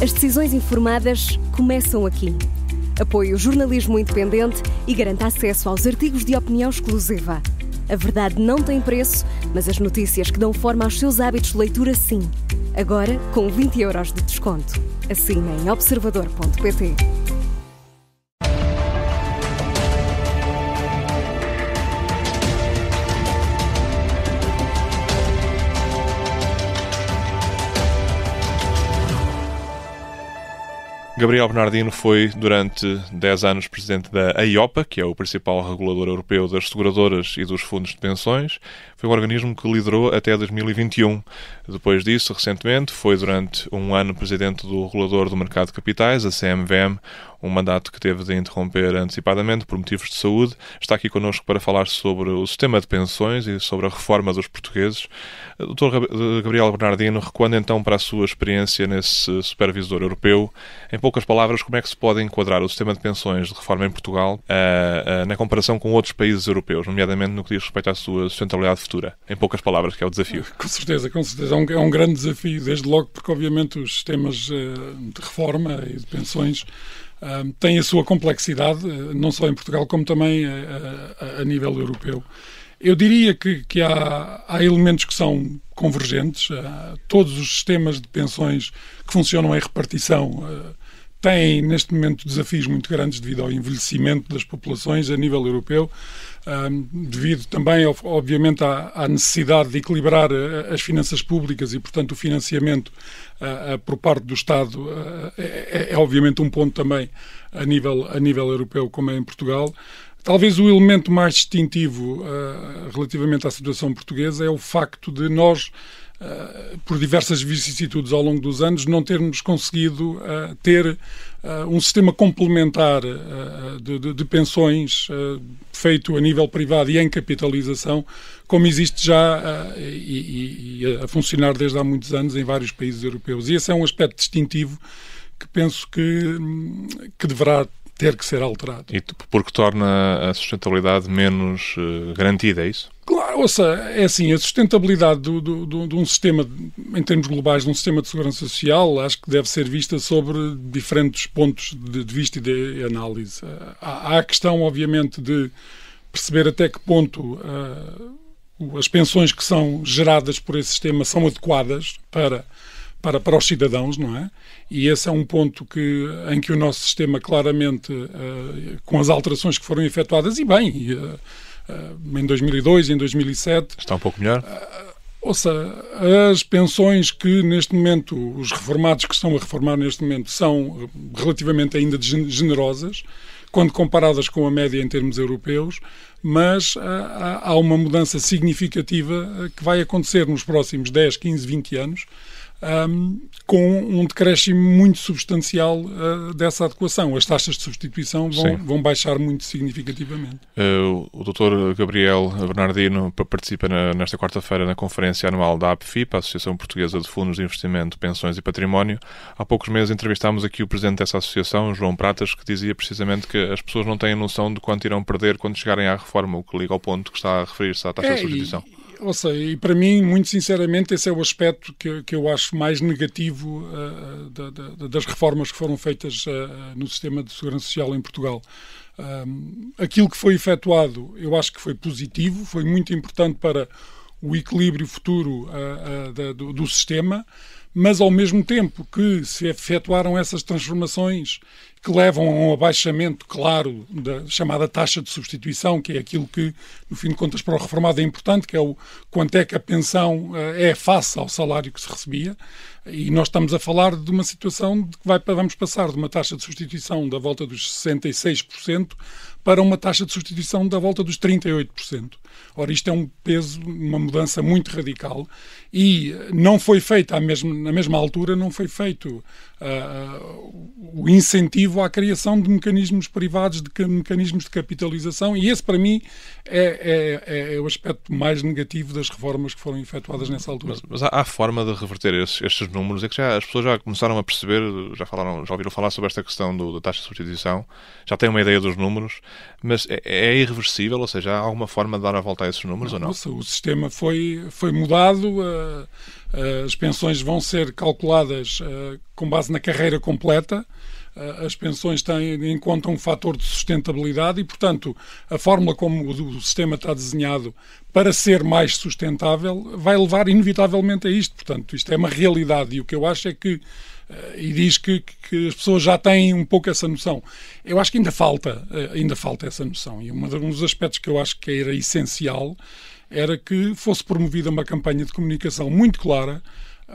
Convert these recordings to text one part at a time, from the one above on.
As decisões informadas começam aqui. Apoie o jornalismo independente e garanta acesso aos artigos de opinião exclusiva. A verdade não tem preço, mas as notícias que dão forma aos seus hábitos de leitura, sim. Agora, com 20€ de desconto. Assine em observador.pt. Gabriel Bernardino foi, durante 10 anos, presidente da EIOPA, que é o principal regulador europeu das seguradoras e dos fundos de pensões. Foi um organismo que liderou até 2021. Depois disso, recentemente, foi durante um ano presidente do regulador do mercado de capitais, a CMVM, um mandato que teve de interromper antecipadamente por motivos de saúde. Está aqui connosco para falar sobre o sistema de pensões e sobre a reforma dos portugueses. Dr. Gabriel Bernardino, recuando então para a sua experiência nesse supervisor europeu, em poucas palavras, como é que se pode enquadrar o sistema de pensões de reforma em Portugal na comparação com outros países europeus, nomeadamente no que diz respeito à sua sustentabilidade futura? Em poucas palavras, que é o desafio. Com certeza. É um grande desafio, desde logo porque, obviamente, os sistemas de reforma e de pensões têm a sua complexidade, não só em Portugal, como também a nível europeu. Eu diria que há elementos que são convergentes. Todos os sistemas de pensões que funcionam em repartição têm, neste momento, desafios muito grandes devido ao envelhecimento das populações a nível europeu, devido também, obviamente, à necessidade de equilibrar as finanças públicas e, portanto, o financiamento por parte do Estado é obviamente um ponto também a nível europeu, como é em Portugal. Talvez o elemento mais distintivo relativamente à situação portuguesa é o facto de nós, por diversas vicissitudes ao longo dos anos, não termos conseguido ter um sistema complementar de pensões feito a nível privado e em capitalização, como existe já e a funcionar desde há muitos anos em vários países europeus. E esse é um aspecto distintivo que penso que deverá ter que ser alterado. E porque torna a sustentabilidade menos garantida, é isso? Claro, ouça, é assim, a sustentabilidade de um sistema, em termos globais, de um sistema de segurança social, acho que deve ser vista sobre diferentes pontos de vista e de análise. Há a questão, obviamente, de perceber até que ponto as pensões que são geradas por esse sistema são adequadas para os cidadãos, não é? E esse é um ponto em que o nosso sistema claramente, com as alterações que foram efetuadas, e bem, em 2002 e em 2007... Está um pouco melhor? Ouça, as pensões que neste momento, os reformados que estão a reformar neste momento, são relativamente ainda generosas, quando comparadas com a média em termos europeus, mas há uma mudança significativa que vai acontecer nos próximos 10, 15, 20 anos, com um decréscimo muito substancial dessa adequação. As taxas de substituição vão baixar muito significativamente. O Dr. Gabriel Bernardino participa nesta quarta-feira na conferência anual da APFIP, a Associação Portuguesa de Fundos de Investimento, Pensões e Património. Há poucos meses entrevistámos aqui o presidente dessa associação, João Pratas, que dizia precisamente que as pessoas não têm noção de quanto irão perder quando chegarem à reforma, o que liga ao ponto que está a referir-se à taxa de substituição. Ou seja, e para mim, muito sinceramente, esse é o aspecto que eu acho mais negativo das reformas que foram feitas no sistema de segurança social em Portugal. Aquilo que foi efetuado, eu acho que foi positivo, foi muito importante para o equilíbrio futuro do sistema, mas ao mesmo tempo que se efetuaram essas transformações que levam a um abaixamento claro da chamada taxa de substituição, que é aquilo que, no fim de contas, para o reformado é importante, que é o quanto é que a pensão é face ao salário que se recebia. E nós estamos a falar de uma situação de que vamos passar de uma taxa de substituição da volta dos 66% para uma taxa de substituição da volta dos 38%. Ora, isto é um peso, uma mudança muito radical e não foi feita na mesma altura, não foi feito o incentivo à criação de mecanismos privados, de mecanismos de capitalização, e esse, para mim, é o aspecto mais negativo das reformas que foram efetuadas nessa altura. Mas há forma de reverter estes números? É que as pessoas já começaram a perceber, já ouviram falar sobre esta questão da taxa de substituição, já têm uma ideia dos números. mas é irreversível? Ou seja, há alguma forma de dar a volta a esses números ou não? O sistema foi mudado, as pensões vão ser calculadas com base na carreira completa. As pensões têm em conta um fator de sustentabilidade e, portanto, a forma como o sistema está desenhado para ser mais sustentável vai levar inevitavelmente a isto. Portanto, isto é uma realidade e o que eu acho é que, e diz que as pessoas já têm um pouco essa noção. Eu acho que ainda falta essa noção e um dos aspectos que eu acho que era essencial era que fosse promovida uma campanha de comunicação muito clara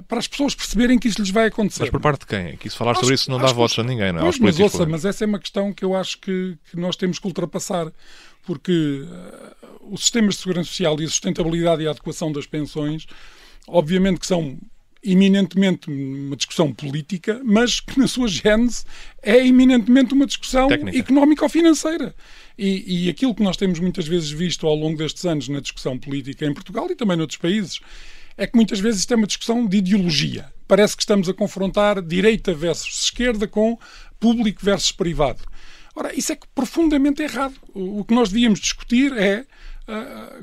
para as pessoas perceberem que isto lhes vai acontecer. Mas por parte de quem? É que falar sobre isso não dá votos a ninguém, não é? Mas essa é uma questão que eu acho que nós temos que ultrapassar, porque os sistemas de segurança social e a sustentabilidade e a adequação das pensões, obviamente que são eminentemente uma discussão política, mas que na sua gênese é eminentemente uma discussão económico-financeira. E aquilo que nós temos muitas vezes visto ao longo destes anos na discussão política em Portugal e também noutros países, é que muitas vezes isto é uma discussão de ideologia. Parece que estamos a confrontar direita versus esquerda com público versus privado. Ora, isso é profundamente errado. O que nós devíamos discutir é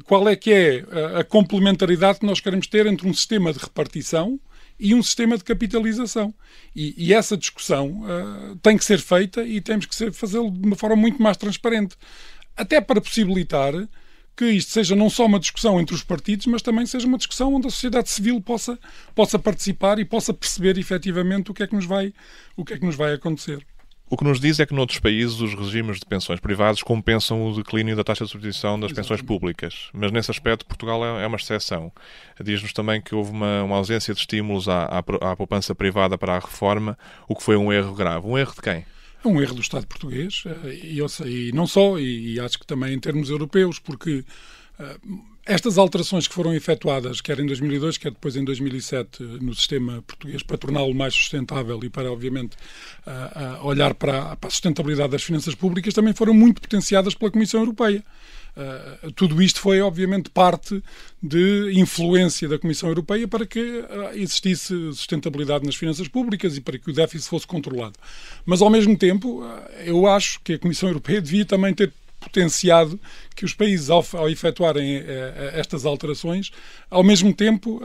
qual é que é a complementaridade que nós queremos ter entre um sistema de repartição e um sistema de capitalização. E essa discussão tem que ser feita e temos que fazê-lo de uma forma muito mais transparente. Até para possibilitar que isto seja não só uma discussão entre os partidos, mas também seja uma discussão onde a sociedade civil possa participar e possa perceber efetivamente o que é que nos vai acontecer. O que nos diz é que noutros países os regimes de pensões privados compensam o declínio da taxa de substituição das pensões públicas. Mas nesse aspecto Portugal é uma exceção. Diz-nos também que houve uma ausência de estímulos à poupança privada para a reforma, o que foi um erro grave. Um erro de quem? É um erro do Estado português e não só, e acho que também em termos europeus, porque estas alterações que foram efetuadas, quer em 2002, quer depois em 2007, no sistema português, para torná-lo mais sustentável e para, obviamente, olhar para a sustentabilidade das finanças públicas, também foram muito potenciadas pela Comissão Europeia. Tudo isto foi, obviamente, parte de influência da Comissão Europeia para que existisse sustentabilidade nas finanças públicas e para que o déficit fosse controlado. Mas, ao mesmo tempo, eu acho que a Comissão Europeia devia também ter potenciado que os países, ao efetuarem estas alterações, ao mesmo tempo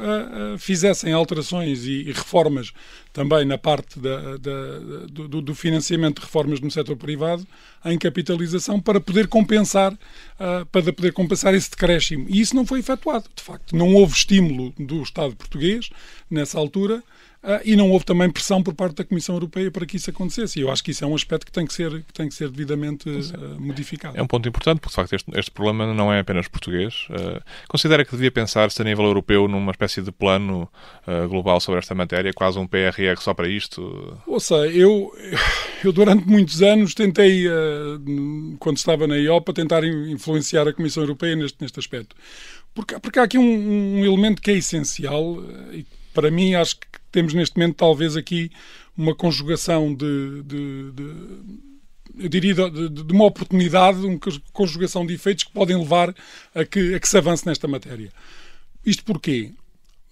fizessem alterações e reformas também na parte do financiamento de reformas no setor privado em capitalização para poder compensar esse decréscimo. E isso não foi efetuado. De facto, não houve estímulo do Estado português nessa altura e não houve também pressão por parte da Comissão Europeia para que isso acontecesse. E eu acho que isso é um aspecto que tem que ser devidamente modificado. É um ponto importante, porque de facto este problema não é apenas português. Considera que devia pensar-se a nível europeu numa espécie de plano global sobre esta matéria, quase um PRR só para isto? Ouça, eu durante muitos anos tentei, quando estava na EIOPA, tentar influenciar a Comissão Europeia neste aspecto. Porque há aqui um elemento que é essencial e para mim acho que temos neste momento talvez aqui uma conjugação eu diria de uma oportunidade, uma conjugação de efeitos que podem levar a que se avance nesta matéria. Isto porquê?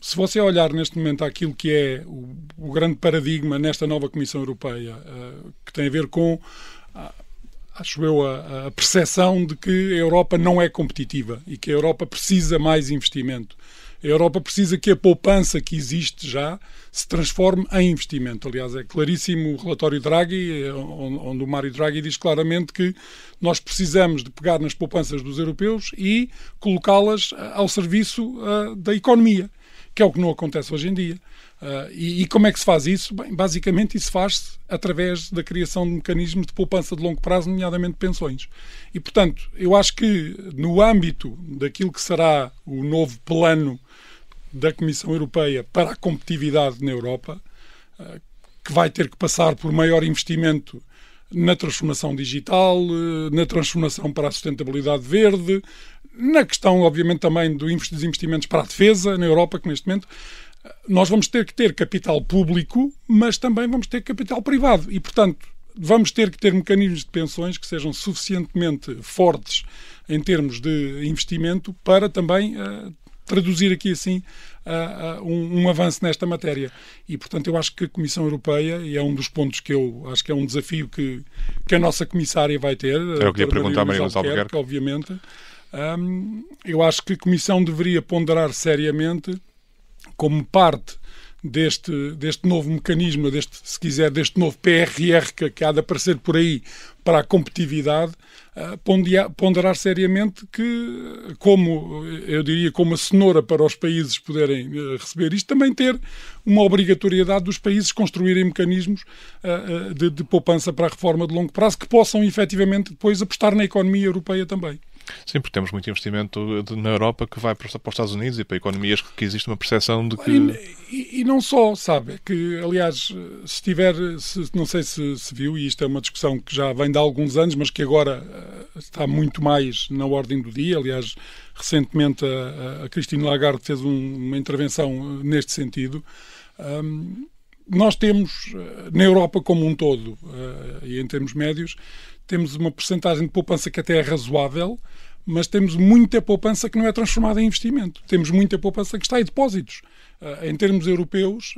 Se você olhar neste momento aquilo que é o grande paradigma nesta nova Comissão Europeia, que tem a ver com, acho eu, a percepção de que a Europa não é competitiva e que a Europa precisa mais investimento. A Europa precisa que a poupança que existe já se transforme em investimento. Aliás, é claríssimo o relatório Draghi, onde o Mário Draghi diz claramente que nós precisamos de pegar nas poupanças dos europeus e colocá-las ao serviço da economia, que é o que não acontece hoje em dia. E como é que se faz isso? Bem, basicamente isso faz-se através da criação de mecanismos de poupança de longo prazo, nomeadamente pensões. E, portanto, eu acho que no âmbito daquilo que será o novo plano da Comissão Europeia para a competitividade na Europa, que vai ter que passar por maior investimento na transformação digital, na transformação para a sustentabilidade verde, na questão, obviamente, também dos investimentos para a defesa na Europa, que neste momento nós vamos ter que ter capital público, mas também vamos ter capital privado. E, portanto, vamos ter que ter mecanismos de pensões que sejam suficientemente fortes em termos de investimento para também traduzir aqui assim um avanço nesta matéria. E, portanto, eu acho que a Comissão Europeia, e é um dos pontos que eu acho que é um desafio que a nossa comissária vai ter. Eu queria perguntar a Maria Luísa Albuquerque. Obviamente. Eu acho que a Comissão deveria ponderar seriamente, como parte deste novo mecanismo, se quiser, deste novo PRR que há de aparecer por aí para a competitividade, ponderar seriamente que, como eu diria, como a cenoura para os países poderem receber isto, também ter uma obrigatoriedade dos países construírem mecanismos de poupança para a reforma de longo prazo que possam efetivamente depois apostar na economia europeia também. Sim, porque temos muito investimento na Europa que vai para os Estados Unidos e para economias que existe uma percepção de que... E não só, sabe, que aliás, não sei se viu, e isto é uma discussão que já vem de há alguns anos, mas que agora está muito mais na ordem do dia. Aliás, recentemente a Christine Lagarde fez uma intervenção neste sentido. Nós temos, na Europa como um todo, e em termos médios, temos uma percentagem de poupança que até é razoável, mas temos muita poupança que não é transformada em investimento. Temos muita poupança que está em depósitos. Em termos europeus,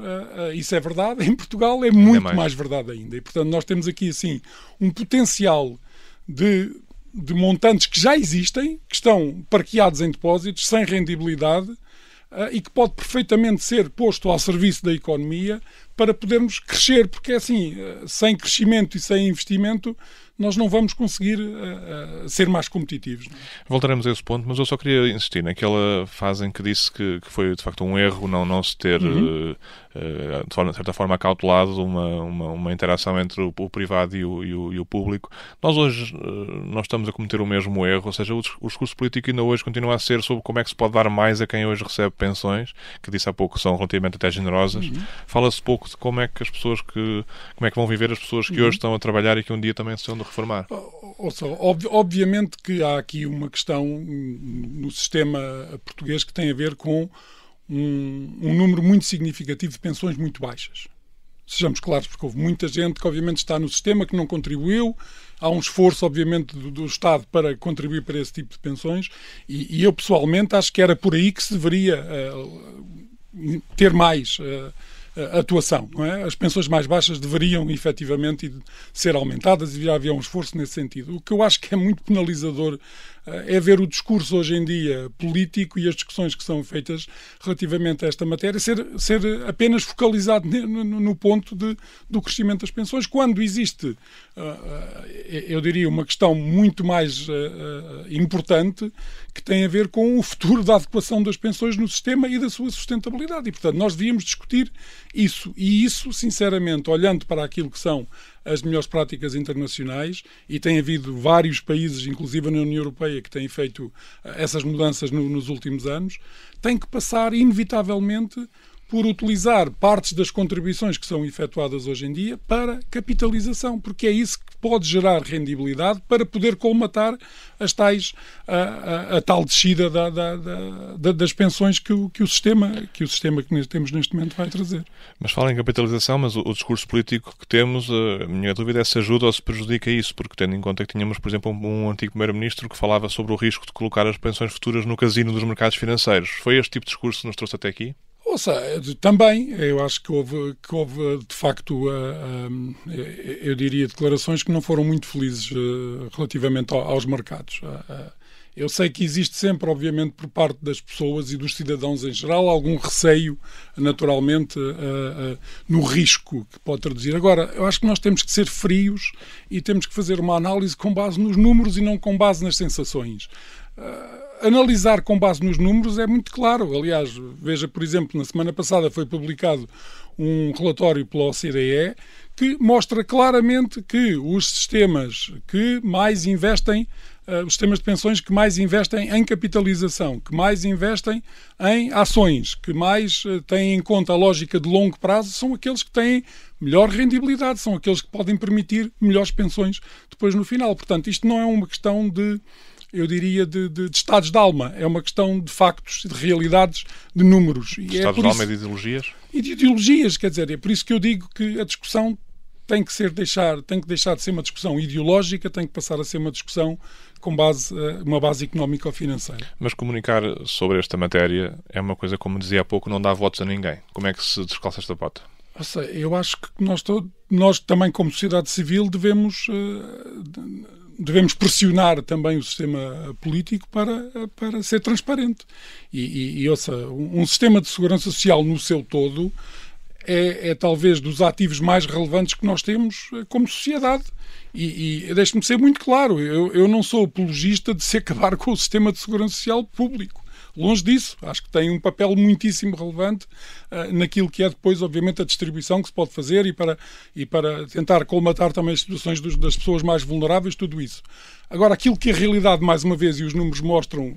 isso é verdade. Em Portugal é muito mais verdade ainda. E, portanto, nós temos aqui, assim, um potencial de montantes que já existem, que estão parqueados em depósitos, sem rendibilidade, e que pode perfeitamente ser posto ao serviço da economia para podermos crescer, porque assim, sem crescimento e sem investimento, nós não vamos conseguir ser mais competitivos. Voltaremos a esse ponto, mas eu só queria insistir naquela fase em que disse que foi de facto um erro não se ter, de certa forma, acautelado uma interação entre o privado e o público. Nós hoje nós estamos a cometer o mesmo erro, ou seja, o discurso político ainda hoje continua a ser sobre como é que se pode dar mais a quem hoje recebe pensões, que disse há pouco são relativamente até generosas. Fala-se pouco de como é que como é que vão viver as pessoas que hoje estão a trabalhar e que um dia também se vão reformar. Obviamente que há aqui uma questão no sistema português que tem a ver com um número muito significativo de pensões muito baixas. Sejamos claros, porque houve muita gente que obviamente está no sistema que não contribuiu. Há um esforço, obviamente, do Estado para contribuir para esse tipo de pensões e eu, pessoalmente, acho que era por aí que se deveria ter mais atuação, não é? As pensões mais baixas deveriam efetivamente ser aumentadas e já havia um esforço nesse sentido. O que eu acho que é muito penalizador é ver o discurso hoje em dia político e as discussões que são feitas relativamente a esta matéria ser apenas focalizado no ponto do crescimento das pensões, quando existe, eu diria, uma questão muito mais importante que tem a ver com o futuro da adequação das pensões no sistema e da sua sustentabilidade. E, portanto, nós devíamos discutir isso. E isso, sinceramente, olhando para aquilo que são as melhores práticas internacionais, e tem havido vários países, inclusive na União Europeia, que têm feito essas mudanças nos últimos anos, tem que passar, inevitavelmente, por utilizar partes das contribuições que são efetuadas hoje em dia para capitalização, porque é isso que pode gerar rendibilidade para poder colmatar as tais, a tal descida das pensões que o sistema que temos neste momento vai trazer. Mas fala em capitalização, mas o discurso político que temos, a minha dúvida é se ajuda ou se prejudica isso, porque tendo em conta que tínhamos, por exemplo, um antigo primeiro-ministro que falava sobre o risco de colocar as pensões futuras no casino dos mercados financeiros. Foi este tipo de discurso que nos trouxe até aqui? Também, eu acho que houve de facto, eu diria, declarações que não foram muito felizes relativamente aos mercados. Eu sei que existe sempre, obviamente, por parte das pessoas e dos cidadãos em geral, algum receio, naturalmente, no risco que pode traduzir. Agora, eu acho que nós temos que ser frios e temos que fazer uma análise com base nos números e não com base nas sensações. Analisar com base nos números é muito claro. Aliás, veja, por exemplo, na semana passada foi publicado um relatório pela OCDE que mostra claramente que os sistemas que mais investem, os sistemas de pensões que mais investem em capitalização, que mais investem em ações, que mais têm em conta a lógica de longo prazo, são aqueles que têm melhor rendibilidade, são aqueles que podem permitir melhores pensões depois no final. Portanto, isto não é uma questão de, eu diria, de estados de alma. É uma questão de factos, de realidades, de números. Estados de alma e de ideologias? E de ideologias, quer dizer, é por isso que eu digo que a discussão tem que deixar de ser uma discussão ideológica, tem que passar a ser uma discussão com uma base económica ou financeira. Mas comunicar sobre esta matéria é uma coisa, como dizia há pouco, não dá votos a ninguém. Como é que se descalça esta bota? Eu acho que nós também, como sociedade civil, devemos pressionar também o sistema político para ser transparente. Um sistema de segurança social no seu todo é talvez dos ativos mais relevantes que nós temos como sociedade. E deixe-me ser muito claro, eu não sou apologista de se acabar com o sistema de segurança social público. Longe disso. Acho que tem um papel muitíssimo relevante naquilo que é depois, obviamente, a distribuição que se pode fazer e para tentar colmatar também as situações das pessoas mais vulneráveis, tudo isso. Agora, aquilo que a realidade, mais uma vez, e os números mostram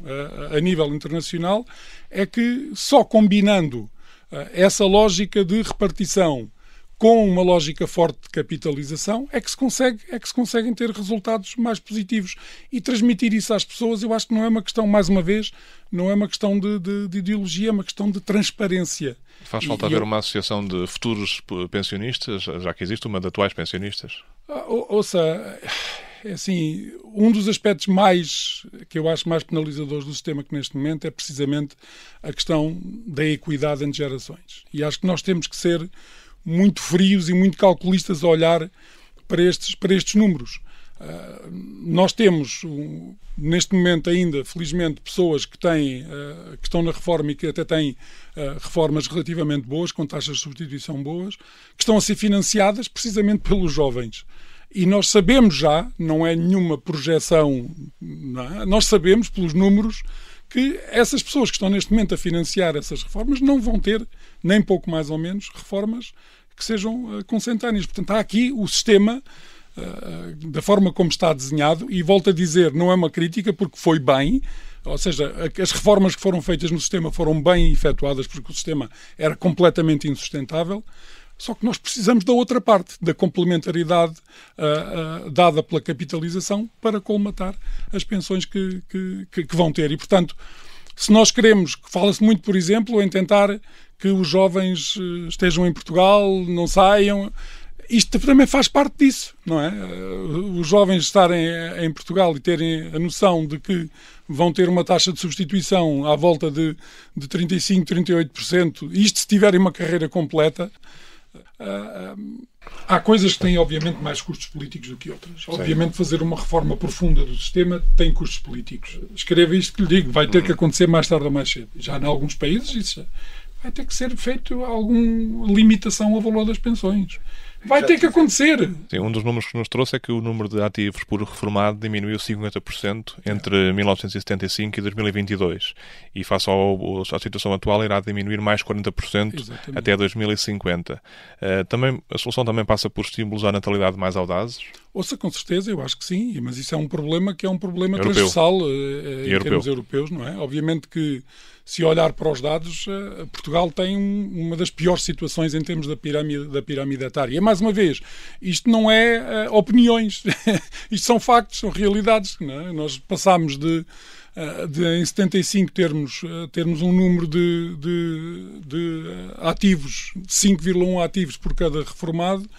a nível internacional, é que só combinando essa lógica de repartição com uma lógica forte de capitalização, é que se conseguem ter resultados mais positivos. E transmitir isso às pessoas, eu acho que não é uma questão, mais uma vez, não é uma questão de ideologia, é uma questão de transparência. Faz falta haver uma associação de futuros pensionistas, já que existe uma de atuais pensionistas? Assim, um dos aspectos que eu acho mais penalizadores do sistema que neste momento é precisamente a questão da equidade entre gerações. E acho que nós temos que ser muito frios e muito calculistas a olhar para estes números. Nós temos, neste momento ainda, felizmente, pessoas que estão na reforma e que até têm reformas relativamente boas, com taxas de substituição boas, que estão a ser financiadas precisamente pelos jovens. E nós sabemos já, não é nenhuma projeção, nós sabemos pelos números que essas pessoas que estão neste momento a financiar essas reformas não vão ter, nem pouco mais ou menos, reformas que sejam consentâneas. Portanto, há aqui o sistema, da forma como está desenhado, e volto a dizer, não é uma crítica, porque foi bem, ou seja, as reformas que foram feitas no sistema foram bem efetuadas, porque o sistema era completamente insustentável. Só que nós precisamos da outra parte, da complementaridade dada pela capitalização para colmatar as pensões que vão ter. E, portanto, se nós queremos, fala-se muito, por exemplo, em tentar que os jovens estejam em Portugal, não saiam. Isto também faz parte disso, não é? Os jovens estarem em Portugal e terem a noção de que vão ter uma taxa de substituição à volta de 35%, 38%, isto se tiverem uma carreira completa. Há coisas que têm, obviamente, mais custos políticos do que outras. Sim. Obviamente, fazer uma reforma profunda do sistema tem custos políticos. Escreva isto que lhe digo, vai ter que acontecer mais tarde ou mais cedo. Já em alguns países isso vai ter que ser feito alguma limitação ao valor das pensões. Vai ter que acontecer. Sim, um dos números que nos trouxe é que o número de ativos por reformado diminuiu 50% entre 1975 e 2022. E face à situação atual, irá diminuir mais 40% Exatamente. Até 2050. A solução também passa por estímulos à natalidade mais audazes? Com certeza, eu acho que sim, mas isso é um problema que é um problema europeu. Transversal em termos europeus, não é? Obviamente que, se olhar para os dados, Portugal tem uma das piores situações em termos da pirâmide etária. E, mais uma vez, isto não é opiniões, isto são factos, são realidades. Não é? Nós passámos de em 75 termos um número de ativos, de 5,1 ativos por cada reformado.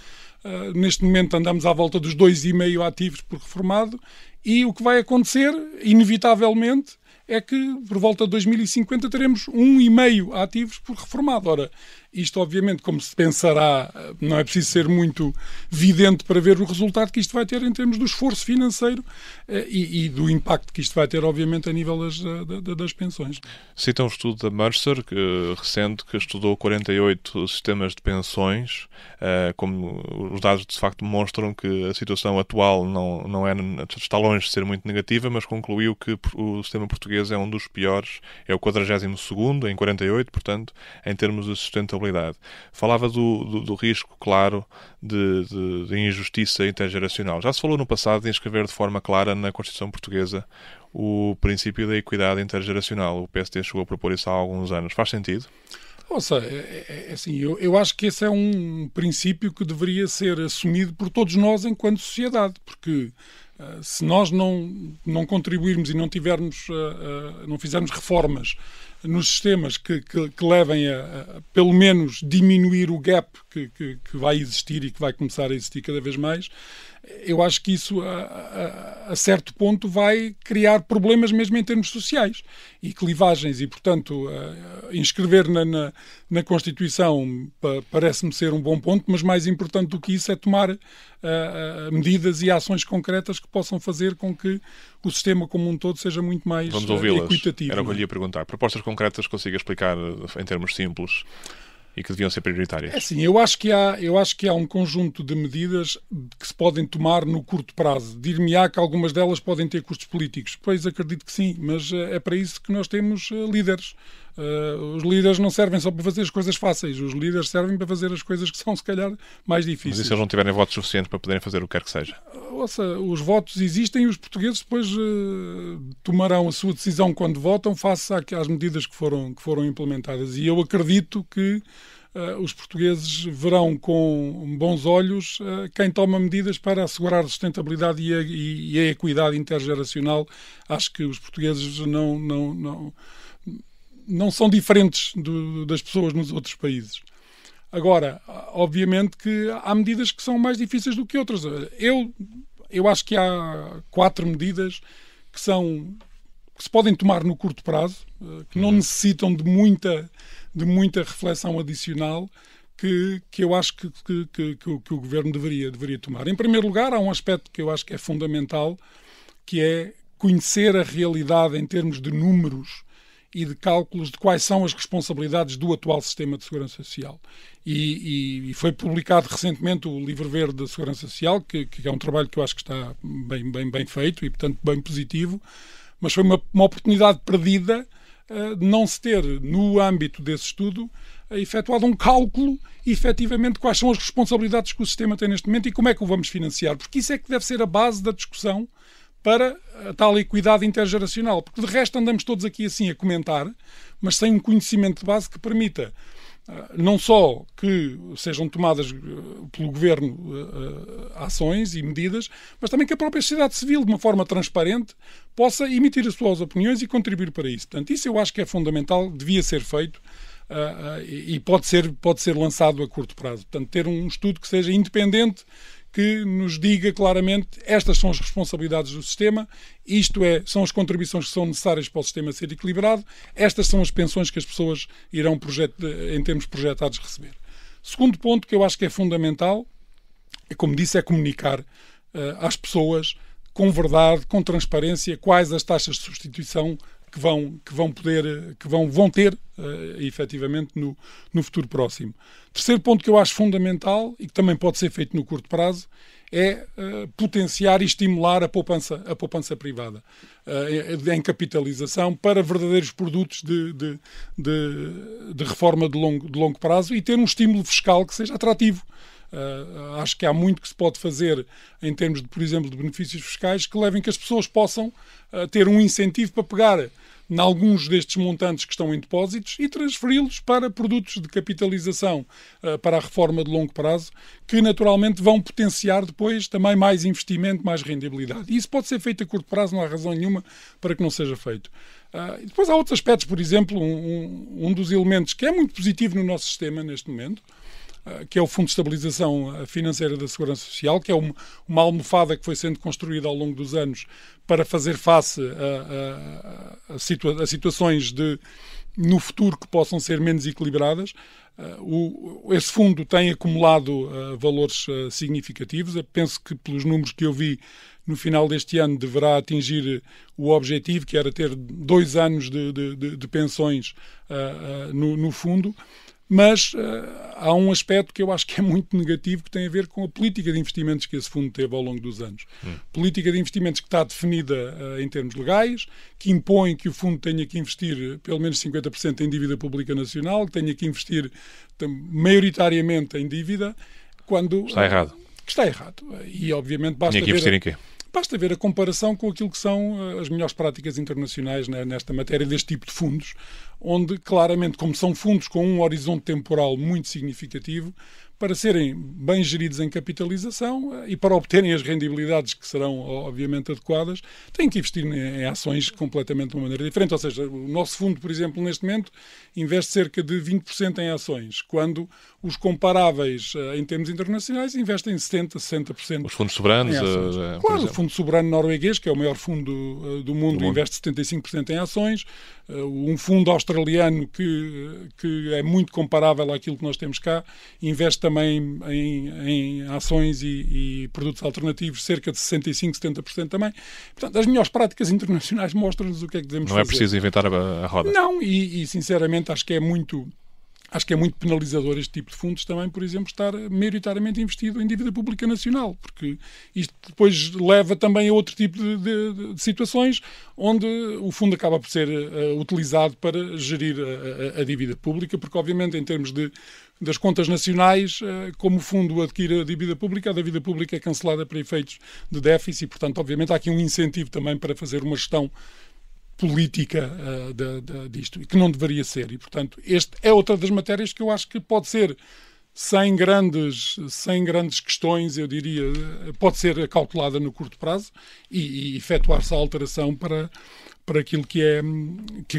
Neste momento andamos à volta dos 2,5 ativos por reformado, e o que vai acontecer, inevitavelmente, é que por volta de 2050 teremos 1,5 ativos por reformado. Ora, isto obviamente, como se pensará, não é preciso ser muito vidente para ver o resultado que isto vai ter em termos do esforço financeiro e do impacto que isto vai ter, obviamente, a nível das pensões. Cita um estudo da Mercer, recente, que estudou 48 sistemas de pensões, como os dados de facto demonstram que a situação atual não está longe de ser muito negativa, mas concluiu que o sistema português é um dos piores, é o 42º em 48, portanto, em termos de sustentabilidade. Falava do risco, claro, de injustiça intergeracional. Já se falou no passado em escrever de forma clara na Constituição Portuguesa o princípio da equidade intergeracional. O PSD chegou a propor isso há alguns anos. Faz sentido? Assim, eu acho que esse é um princípio que deveria ser assumido por todos nós enquanto sociedade, porque se nós não contribuirmos e não fizermos reformas nos sistemas que levem a, pelo menos, diminuir o gap que vai existir e que vai começar a existir cada vez mais, eu acho que isso, a certo ponto, vai criar problemas mesmo em termos sociais e clivagens. E, portanto, inscrever na Constituição parece-me ser um bom ponto, mas mais importante do que isso é tomar medidas e ações concretas que possam fazer com que o sistema como um todo seja muito mais equitativo. Era o que eu lhe ia perguntar. Propostas concretas que consiga explicar em termos simples e que deviam ser prioritárias? É assim, eu acho que há um conjunto de medidas que se podem tomar no curto prazo. Dir-me-á que algumas delas podem ter custos políticos. Pois acredito que sim, mas é para isso que nós temos líderes. Os líderes não servem só para fazer as coisas fáceis, os líderes servem para fazer as coisas que são, se calhar, mais difíceis. Mas e se eles não tiverem votos suficientes para poderem fazer o que quer que seja? Ouça, os votos existem e os portugueses depois tomarão a sua decisão quando votam face às medidas que foram implementadas. E eu acredito que os portugueses verão com bons olhos quem toma medidas para assegurar a sustentabilidade e a equidade intergeracional. Acho que os portugueses não são diferentes das pessoas nos outros países. Agora, obviamente que há medidas que são mais difíceis do que outras. Eu acho que há 4 medidas que se podem tomar no curto prazo, que não necessitam de muita reflexão adicional, que eu acho que o Governo deveria tomar. Em primeiro lugar, há um aspecto que eu acho que é fundamental, que é conhecer a realidade em termos de números e de cálculos de quais são as responsabilidades do atual sistema de segurança social. E foi publicado recentemente o Livro Verde da Segurança Social, que é um trabalho que eu acho que está bem feito e, portanto, bem positivo, mas foi uma oportunidade perdida de não se ter, no âmbito desse estudo, efetuado um cálculo, efetivamente, quais são as responsabilidades que o sistema tem neste momento e como é que o vamos financiar, porque isso é que deve ser a base da discussão para a tal equidade intergeracional, porque de resto andamos todos aqui assim a comentar, mas sem um conhecimento de base que permita não só que sejam tomadas pelo Governo ações e medidas, mas também que a própria sociedade civil, de uma forma transparente, possa emitir as suas opiniões e contribuir para isso. Portanto, isso eu acho que é fundamental, devia ser feito e pode ser lançado a curto prazo. Portanto, ter um estudo que seja independente, que nos diga claramente estas são as responsabilidades do sistema, são as contribuições que são necessárias para o sistema ser equilibrado, estas são as pensões que as pessoas irão, em termos projetados, receber. Segundo ponto que eu acho que é fundamental, como disse, é comunicar às pessoas com verdade, com transparência, quais as taxas de substituição que vão ter efetivamente no futuro próximo. Terceiro ponto que eu acho fundamental e que também pode ser feito no curto prazo é potenciar e estimular a poupança privada em capitalização para verdadeiros produtos de reforma de longo prazo e ter um estímulo fiscal que seja atrativo. Acho que há muito que se pode fazer em termos, por exemplo, de benefícios fiscais que levem que as pessoas possam ter um incentivo para pegar em alguns destes montantes que estão em depósitos e transferi-los para produtos de capitalização para a reforma de longo prazo, que naturalmente vão potenciar depois também mais investimento, mais rendibilidade. E isso pode ser feito a curto prazo, não há razão nenhuma para que não seja feito. Depois há outros aspectos, por exemplo, um dos elementos que é muito positivo no nosso sistema neste momento, que é o Fundo de Estabilização Financeira da Segurança Social, que é uma almofada que foi sendo construída ao longo dos anos para fazer face a situações no futuro que possam ser menos equilibradas. Esse fundo tem acumulado valores significativos. Eu penso que, pelos números que eu vi, no final deste ano deverá atingir o objetivo, que era ter 2 anos de pensões no fundo. Mas há um aspecto que eu acho que é muito negativo, que tem a ver com a política de investimentos que esse fundo teve ao longo dos anos. Política de investimentos que está definida em termos legais, que impõe que o fundo tenha que investir pelo menos 50% em dívida pública nacional, que tenha que investir maioritariamente em dívida, quando... Está errado. Está errado. E, obviamente, basta Tinha que investir em quê? Basta ver a comparação com aquilo que são as melhores práticas internacionais nesta matéria, deste tipo de fundos, onde claramente, como são fundos com um horizonte temporal muito significativo, para serem bem geridos em capitalização e para obterem as rendibilidades que serão, obviamente, adequadas, têm que investir em ações completamente de uma maneira diferente. Ou seja, o nosso fundo, por exemplo, neste momento, investe cerca de 20% em ações, quando os comparáveis em termos internacionais investem 70%, 60%. Os fundos soberanos, claro, o Fundo Soberano Norueguês, que é o maior fundo do mundo, investe 75% em ações. Um fundo australiano que é muito comparável àquilo que nós temos cá, investe também em ações e produtos alternativos, cerca de 65%, 70% também. Portanto, as melhores práticas internacionais mostram-nos o que é que devemos fazer. Não é preciso inventar a roda. Não, e sinceramente acho que é muito penalizador este tipo de fundos também, por exemplo, estar maioritariamente investido em dívida pública nacional, porque isto depois leva também a outro tipo de situações onde o fundo acaba por ser utilizado para gerir a dívida pública, porque obviamente em termos das contas nacionais, como o fundo adquire a dívida pública é cancelada para efeitos de déficit e, portanto, obviamente há aqui um incentivo também para fazer uma gestão política disto, e que não deveria ser. E, portanto, este é outra das matérias que eu acho que pode ser, sem grandes questões, eu diria, pode ser acautelada no curto prazo e efetuar-se a alteração para aquilo que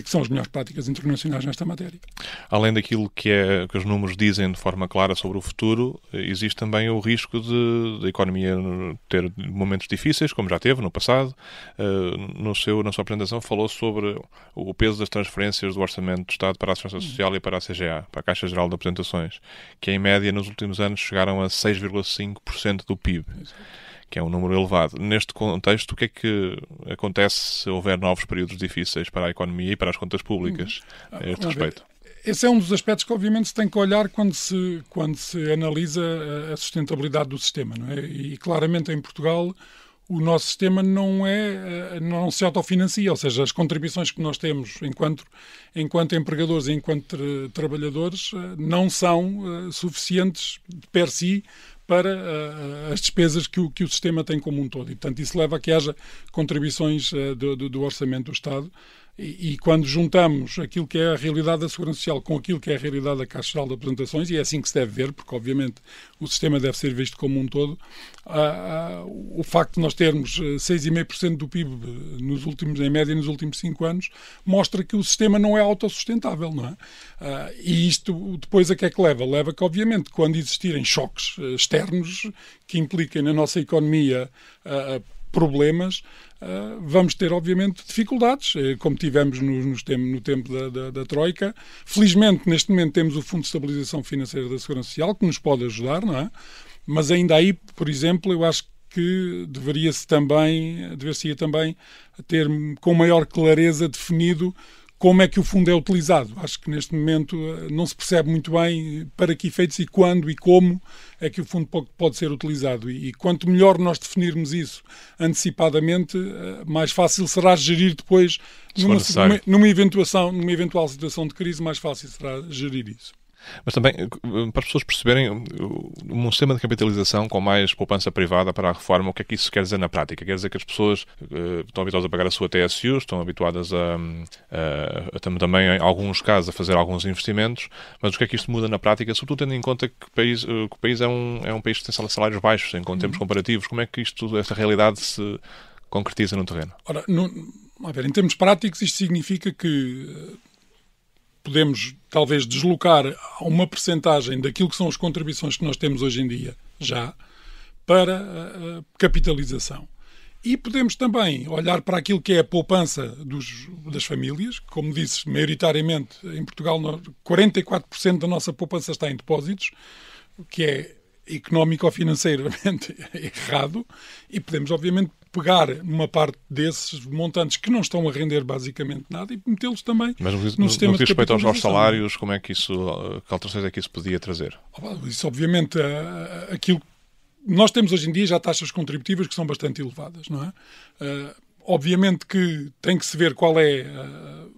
são as melhores práticas internacionais nesta matéria. Além daquilo que os números dizem de forma clara sobre o futuro, existe também o risco de a economia ter momentos difíceis, como já teve no passado. Na sua apresentação falou sobre o peso das transferências do Orçamento do Estado para a Segurança Social e para a CGA, para a Caixa Geral de Apresentações, que em média nos últimos anos chegaram a 6,5% do PIB. Que é um número elevado. Neste contexto, o que é que acontece se houver novos períodos difíceis para a economia e para as contas públicas a este respeito? Esse é um dos aspectos que, obviamente, se tem que olhar quando se analisa a sustentabilidade do sistema, não é? E, claramente, em Portugal, o nosso sistema não se autofinancia, ou seja, as contribuições que nós temos enquanto empregadores e enquanto trabalhadores não são suficientes per si para as despesas que o sistema tem como um todo. E, portanto, isso leva a que haja contribuições do Orçamento do Estado. E quando juntamos aquilo que é a realidade da Segurança Social com aquilo que é a realidade da Caixa Geral de Apresentações, e é assim que se deve ver, porque obviamente o sistema deve ser visto como um todo, o facto de nós termos 6,5% do PIB em média nos últimos 5 anos, mostra que o sistema não é autossustentável, não é? E isto depois a que é que leva? Leva que, obviamente, quando existirem choques externos que impliquem na nossa economia problemas, vamos ter, obviamente, dificuldades, como tivemos no tempo da Troika. Felizmente, neste momento, temos o Fundo de Estabilização Financeira da Segurança Social, que nos pode ajudar, não é? Mas ainda aí, por exemplo, eu acho que deveria-se também ter com maior clareza definido como é que o fundo é utilizado. Acho que neste momento não se percebe muito bem para que efeitos e quando e como é que o fundo pode ser utilizado. E quanto melhor nós definirmos isso antecipadamente, mais fácil será gerir depois, numa eventual situação de crise, mais fácil será gerir isso. Mas também, para as pessoas perceberem, um sistema de capitalização com mais poupança privada para a reforma, o que é que isso quer dizer na prática? Quer dizer que as pessoas estão habituadas a pagar a sua TSU, estão habituadas também, em alguns casos, a fazer alguns investimentos, mas o que é que isto muda na prática, sobretudo tendo em conta que o país é um país que tem salários baixos, em termos comparativos. Como é que esta realidade se concretiza no terreno? Ora, em termos práticos, isto significa que podemos, talvez, deslocar uma percentagem daquilo que são as contribuições que nós temos hoje em dia, já, para a capitalização. E podemos também olhar para aquilo que é a poupança das famílias. Como disse, maioritariamente, em Portugal, 44% da nossa poupança está em depósitos, o que é económico ou financeiramente errado, e podemos, obviamente, pegar uma parte desses montantes que não estão a render basicamente nada e metê-los também no sistema de respeito aos salários, como é que isso, que alterações é que isso podia trazer? Isso, obviamente, aquilo nós temos hoje em dia já taxas contributivas que são bastante elevadas, não é? Obviamente que tem que se ver qual é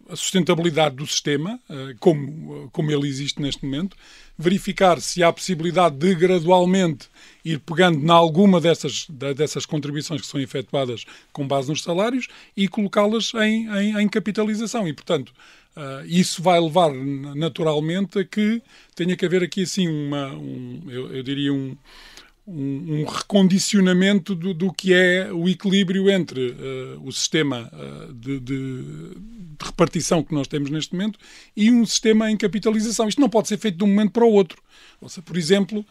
a sustentabilidade do sistema, como ele existe neste momento, verificar se há possibilidade de gradualmente ir pegando em alguma dessas contribuições que são efetuadas com base nos salários e colocá-las em capitalização. E, portanto, Isso vai levar naturalmente a que tenha que haver aqui assim eu diria um recondicionamento do que é o equilíbrio entre o sistema de repartição que nós temos neste momento e um sistema em capitalização. Isto não pode ser feito de um momento para o outro. Ou seja, por exemplo,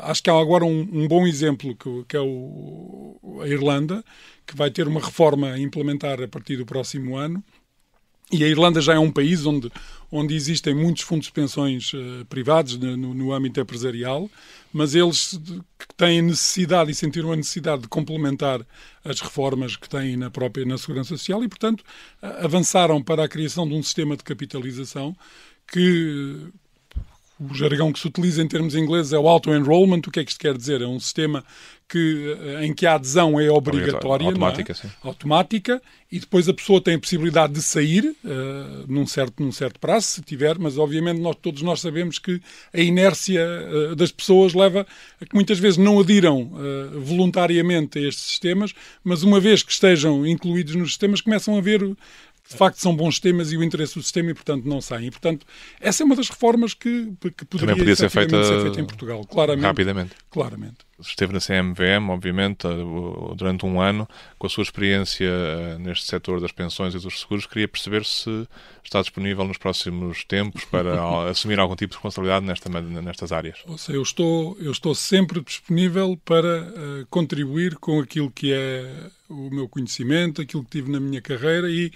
acho que há agora um bom exemplo que é a Irlanda, que vai ter uma reforma a implementar a partir do próximo ano. E a Irlanda já é um país onde existem muitos fundos de pensões privados no âmbito empresarial, mas eles que têm necessidade e sentiram a necessidade de complementar as reformas que têm na Segurança Social e, portanto, avançaram para a criação de um sistema de capitalização que... O jargão que se utiliza em termos ingleses é o auto-enrollment. O que é que isto quer dizer? É um sistema em que a adesão é obrigatória, automática, sim. Automática, e depois a pessoa tem a possibilidade de sair num certo prazo, se tiver, mas obviamente todos nós sabemos que a inércia das pessoas leva a que muitas vezes não adiram voluntariamente a estes sistemas, mas uma vez que estejam incluídos nos sistemas, começam a ver... De facto, são bons temas e o interesse do sistema e, portanto, não saem. E, portanto, essa é uma das reformas que poderia ser feita em Portugal. Claramente. Rapidamente. Claramente. Esteve na CMVM, obviamente, durante um ano. Com a sua experiência neste setor das pensões e dos seguros, queria perceber se está disponível nos próximos tempos para assumir algum tipo de responsabilidade nestas áreas. Ou seja, eu estou sempre disponível para contribuir com aquilo que é o meu conhecimento, aquilo que tive na minha carreira e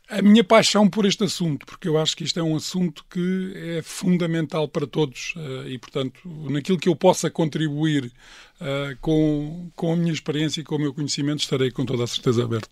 a minha paixão por este assunto, porque eu acho que isto é um assunto que é fundamental para todos e, portanto, naquilo que eu possa contribuir com a minha experiência e com o meu conhecimento, estarei com toda a certeza aberto.